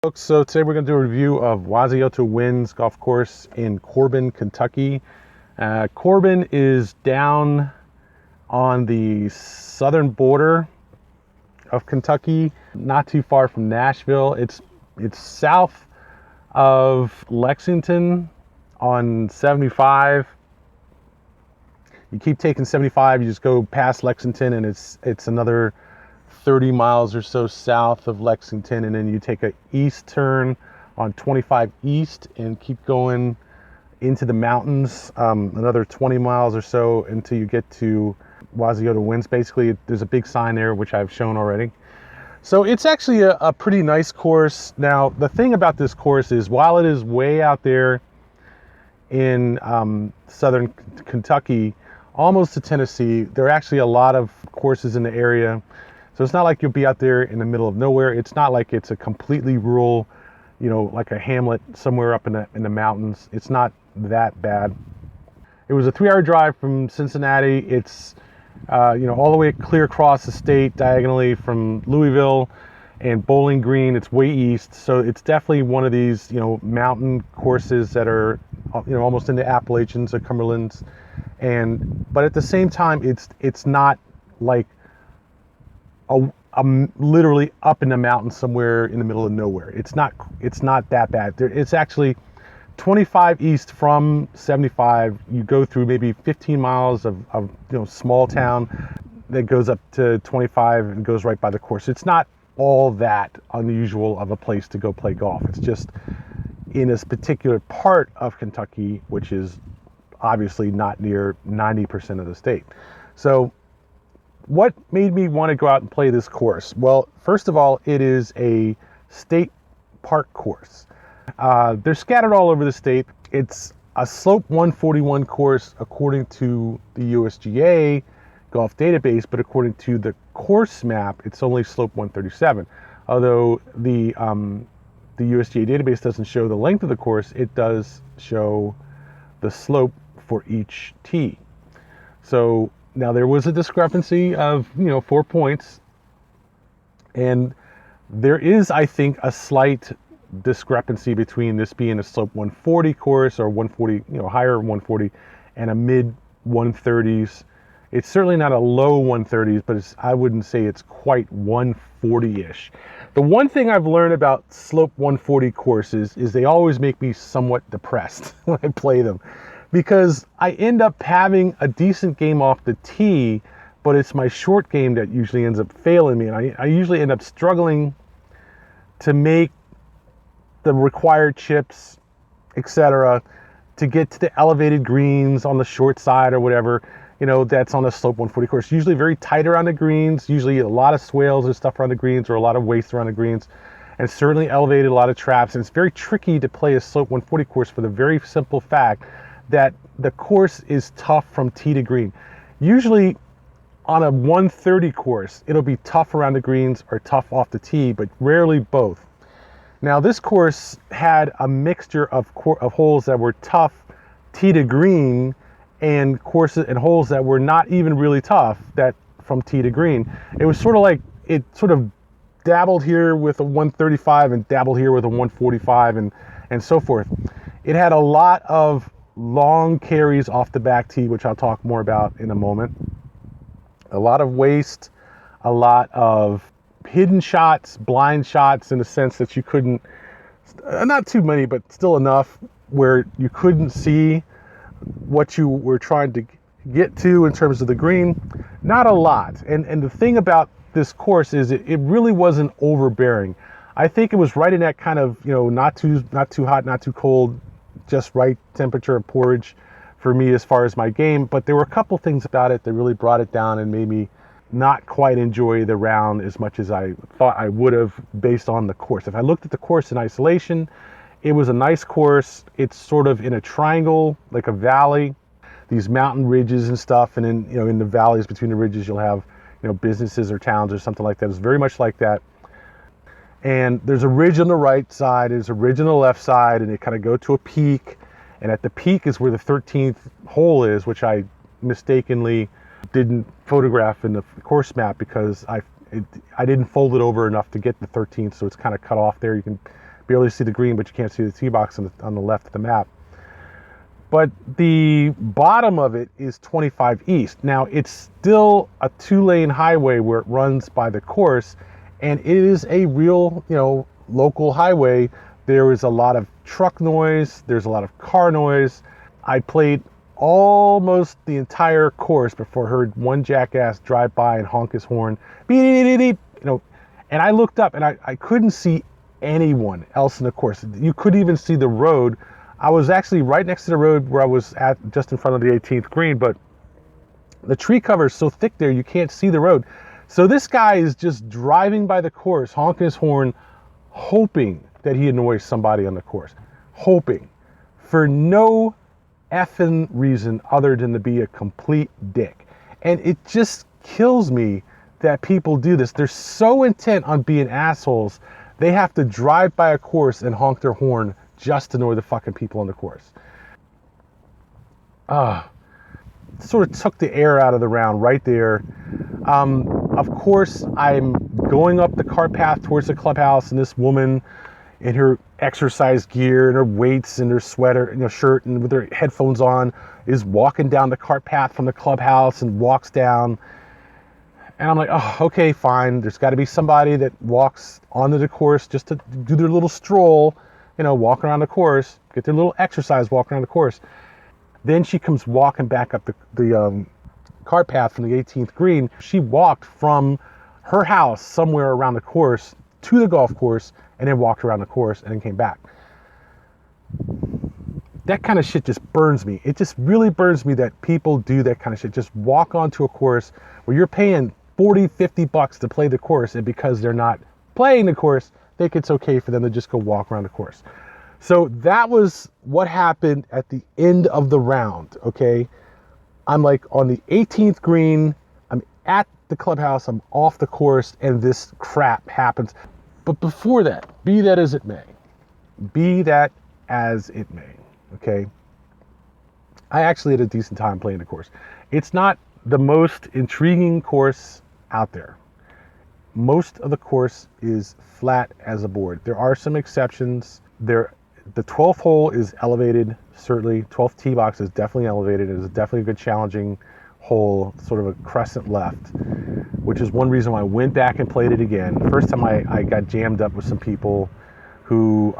Folks, so today we're going to do a review of Wasioto Winds Golf Course in Corbin, Kentucky. Corbin is down on the southern border of Kentucky, not too far from Nashville. It's south of Lexington on 75. You keep taking 75, you just go past Lexington, and it's another 30 miles or so south of Lexington, and then you take a east turn on 25 east and keep going into the mountains, another 20 miles or so until you get to Wasioto Winds. Basically, there's a big sign there, which I've shown already. So it's actually a pretty nice course. Now, the thing about this course is, while it is way out there in southern Kentucky, almost to Tennessee, there are actually a lot of courses in the area. So it's not like you'll be out there in the middle of nowhere. It's not like it's a completely rural, like a hamlet somewhere up in the mountains. It's not that bad. It was a 3-hour drive from Cincinnati. It's, all the way clear across the state diagonally from Louisville and Bowling Green. It's way east. So it's definitely one of these, mountain courses that are, almost in the Appalachians or Cumberlands. But at the same time, it's not like I'm literally up in the mountains somewhere in the middle of nowhere. It's not that bad. It's actually 25 east from 75. You go through maybe 15 miles of small town that goes up to 25 and goes right by the course. It's not all that unusual of a place to go play golf. It's just in this particular part of Kentucky, which is obviously not near 90% of the state. So what made me want to go out and play this course? Well, first of all, it is a state park course. They're scattered all over the state. It's a slope 141 course according to the USGA golf database, but according to the course map, it's only slope 137. Although the USGA database doesn't show the length of the course, it does show the slope for each tee. So now there was a discrepancy of 4 points, and there is, I think, a slight discrepancy between this being a slope 140 course, or 140, higher 140, and a mid 130s. It's certainly not a low 130s, but I wouldn't say it's quite 140-ish. The one thing I've learned about slope 140 courses is they always make me somewhat depressed when I play them, because I end up having a decent game off the tee, but it's my short game that usually ends up failing me. And I usually end up struggling to make the required chips, etc., to get to the elevated greens on the short side or whatever, that's on the slope 140 course. Usually very tight around the greens, usually a lot of swales and stuff around the greens, or a lot of waste around the greens, and certainly elevated, a lot of traps. And it's very tricky to play a slope 140 course for the very simple fact that the course is tough from tee to green. Usually on a 130 course, it'll be tough around the greens or tough off the tee, but rarely both. Now this course had a mixture of holes that were tough tee to green, and holes that were not even really tough that from tee to green. It was sort of like it sort of dabbled here with a 135 and dabbled here with a 145 and so forth. It had a lot of long carries off the back tee, which I'll talk more about in a moment. A lot of waste, a lot of hidden shots, blind shots, in the sense that you couldn't, not too many, but still enough where you couldn't see what you were trying to get to in terms of the green. Not a lot. And the thing about this course is it really wasn't overbearing. I think it was right in that kind of, not too hot, not too cold, just right temperature of porridge for me as far as my game. But there were a couple things about it that really brought it down and made me not quite enjoy the round as much as I thought I would have based on the course. If I looked at the course in isolation, it was a nice course. It's sort of in a triangle, like a valley, these mountain ridges and stuff. And then, in the valleys between the ridges, you'll have, businesses or towns or something like that. It's very much like that. And there's a ridge on the right side, there's a ridge on the left side, and they kind of go to a peak. And at the peak is where the 13th hole is, which I mistakenly didn't photograph in the course map because I didn't fold it over enough to get the 13th, so it's kind of cut off there. You can barely see the green, but you can't see the tee box on the left of the map. But the bottom of it is 25 East. Now, it's still a 2-lane highway where it runs by the course, and it is a real, local highway. There is a lot of truck noise. There's a lot of car noise. I played almost the entire course before I heard one jackass drive by and honk his horn. Beep, beep, beep, and I looked up and I couldn't see anyone else in the course. You couldn't even see the road. I was actually right next to the road where I was at, just in front of the 18th green, but the tree cover is so thick there, you can't see the road. So this guy is just driving by the course, honking his horn, hoping that he annoys somebody on the course. Hoping. For no effing reason other than to be a complete dick. And it just kills me that people do this. They're so intent on being assholes, they have to drive by a course and honk their horn just to annoy the fucking people on the course. Sort of took the air out of the round right there. Of course, I'm going up the cart path towards the clubhouse, and this woman in her exercise gear and her weights and her sweater, shirt, and with her headphones on, is walking down the cart path from the clubhouse and walks down. And I'm like, oh, okay, fine. There's got to be somebody that walks onto the course just to do their little stroll, walk around the course, get their little exercise, walk around the course. Then she comes walking back up the cart path from the 18th green. She walked from her house somewhere around the course to the golf course and then walked around the course and then came back. That kind of shit just burns me. It just really burns me that people do that kind of shit. Just walk onto a course where you're paying $40-$50 to play the course, and because they're not playing the course, think it's okay for them to just go walk around the course. So that was what happened at the end of the round, okay? I'm like on the 18th green, I'm at the clubhouse, I'm off the course, and this crap happens. But before that, be that as it may, okay? I actually had a decent time playing the course. It's not the most intriguing course out there. Most of the course is flat as a board. There are some exceptions. The 12th hole is elevated, certainly. 12th tee box is definitely elevated. It is definitely a good challenging hole, sort of a crescent left, which is one reason why I went back and played it again. First time I got jammed up with some people who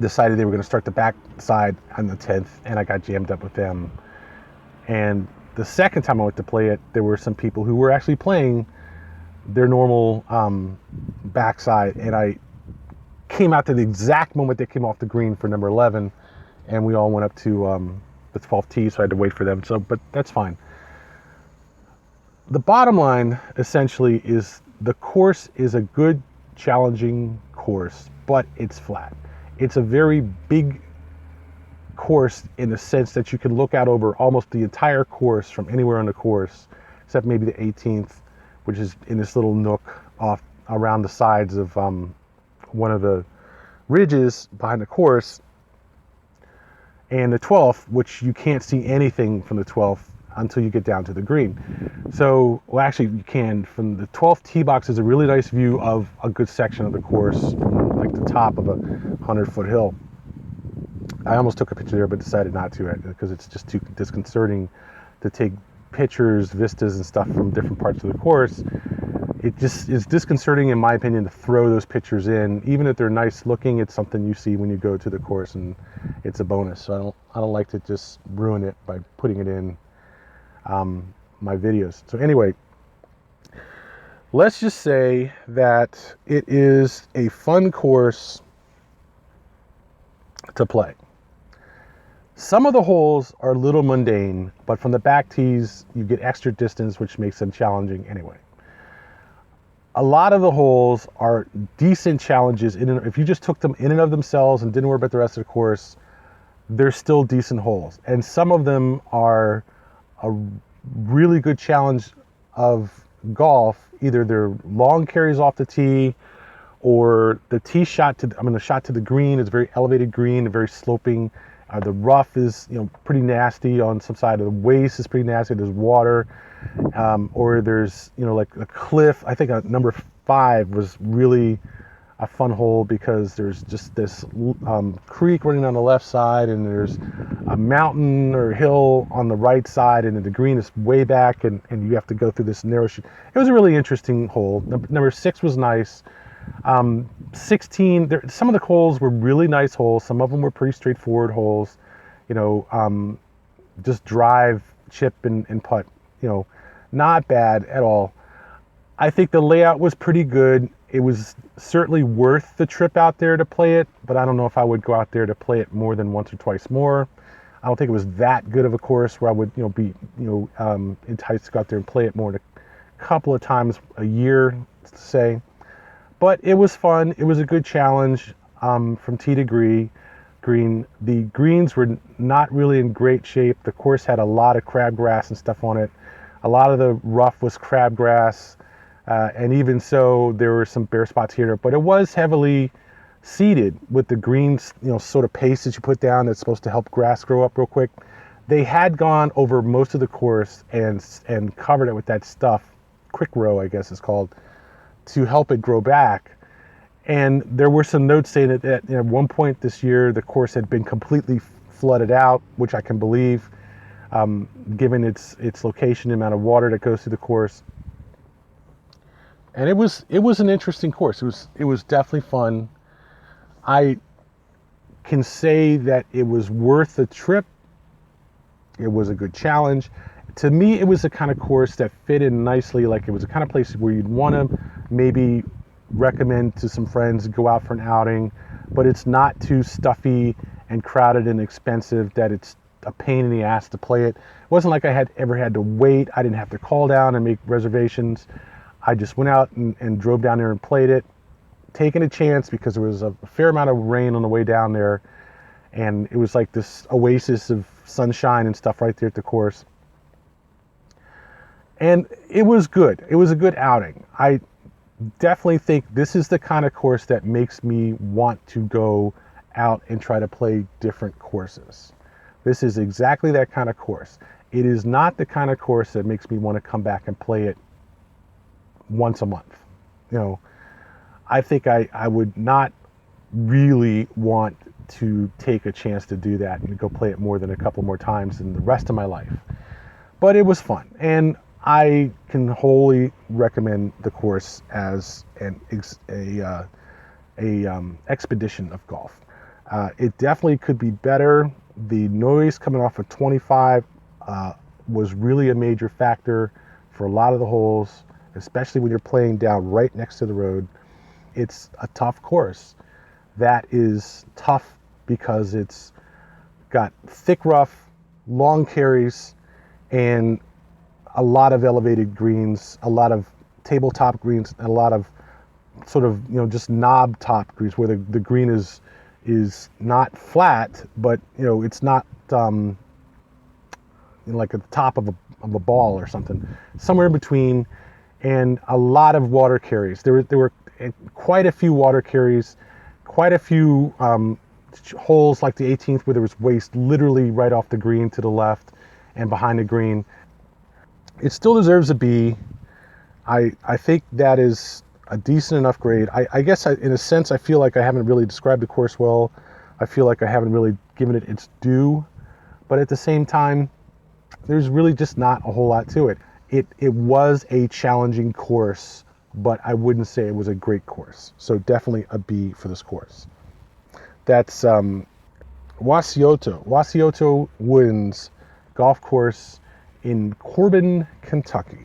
decided they were going to start the back side on the 10th, and I got jammed up with them. And the second time I went to play it, there were some people who were actually playing their normal backside, and I came out to the exact moment they came off the green for number 11, and we all went up to the 12th tee, so I had to wait for them. But that's fine. The bottom line, essentially, is the course is a good, challenging course, but it's flat. It's a very big course in the sense that you can look out over almost the entire course from anywhere on the course, except maybe the 18th, which is in this little nook off around the sides of one of the ridges behind the course, and the 12th, which you can't see anything from the 12th until you get down to the green. So, well, actually you can. From the 12th tee box is a really nice view of a good section of the course, from like the top of a 100-foot hill. I almost took a picture there, but decided not to, because it's just too disconcerting to take pictures, vistas, and stuff from different parts of the course. It just is disconcerting, in my opinion, to throw those pictures in. Even if they're nice looking, it's something you see when you go to the course, and it's a bonus. So I don't like to just ruin it by putting it in my videos. So anyway, let's just say that it is a fun course to play. Some of the holes are a little mundane, but from the back tees, you get extra distance, which makes them challenging anyway. A lot of the holes are decent challenges. If you just took them in and of themselves and didn't worry about the rest of the course, they're still decent holes. And some of them are a really good challenge of golf. Either they're long carries off the tee, or the tee shot to the green is a very elevated green, very sloping. The rough is, pretty nasty on some side of the waist is pretty nasty. There's water, or there's, like a cliff. I think number 5 was really a fun hole because there's just this creek running on the left side, and there's a mountain or hill on the right side, and then the green is way back, and you have to go through this narrow chute. It was a really interesting hole. Number 6 was nice. 16, some of the holes were really nice holes. Some of them were pretty straightforward holes. Just drive, chip, and putt. Not bad at all. I think the layout was pretty good. It was certainly worth the trip out there to play it, but I don't know if I would go out there to play it more than once or twice more. I don't think it was that good of a course where I would, be, enticed to go out there and play it more than a couple of times a year, say. But it was fun. It was a good challenge from tee to green. The greens were not really in great shape. The course had a lot of crabgrass and stuff on it. A lot of the rough was crabgrass. And even so, there were some bare spots here, but it was heavily seeded with the greens, sort of paste that you put down that's supposed to help grass grow up real quick. They had gone over most of the course and covered it with that stuff, quick row, I guess it's called, to help it grow back. And there were some notes saying that at one point this year, the course had been completely flooded out, which I can believe, given its location, the amount of water that goes through the course. And it was an interesting course. It was definitely fun. I can say that it was worth the trip. It was a good challenge. To me, it was the kind of course that fit in nicely. Like, it was the kind of place where you'd want to maybe recommend to some friends to go out for an outing, but it's not too stuffy and crowded and expensive that it's a pain in the ass to play it. It wasn't like I ever had to wait. I didn't have to call down and make reservations. I just went out and drove down there and played it, taking a chance because there was a fair amount of rain on the way down there, and it was like this oasis of sunshine and stuff right there at the course. And it was good. It was a good outing. I definitely think this is the kind of course that makes me want to go out and try to play different courses. This is exactly that kind of course. It is not the kind of course that makes me want to come back and play it once a month. I think I would not really want to take a chance to do that and go play it more than a couple more times in the rest of my life. But it was fun, and I can wholly recommend the course as an expedition of golf. It definitely could be better. The noise coming off of 25 was really a major factor for a lot of the holes, especially when you're playing down right next to the road. It's a tough course. That is tough because it's got thick rough, long carries, and a lot of elevated greens, a lot of tabletop greens, and a lot of sort of, just knob top greens where the green is not flat, but it's not like at the top of a ball or something, somewhere in between, and a lot of water carries. There were quite a few water carries, quite a few holes like the 18th where there was waste literally right off the green to the left and behind the green. It still deserves a B. I think that is a decent enough grade. I guess in a sense, I feel like I haven't really described the course well. I feel like I haven't really given it its due, but at the same time, there's really just not a whole lot to it. It was a challenging course, but I wouldn't say it was a great course. So definitely a B for this course. That's Wasioto Woods Golf Course in Corbin, Kentucky.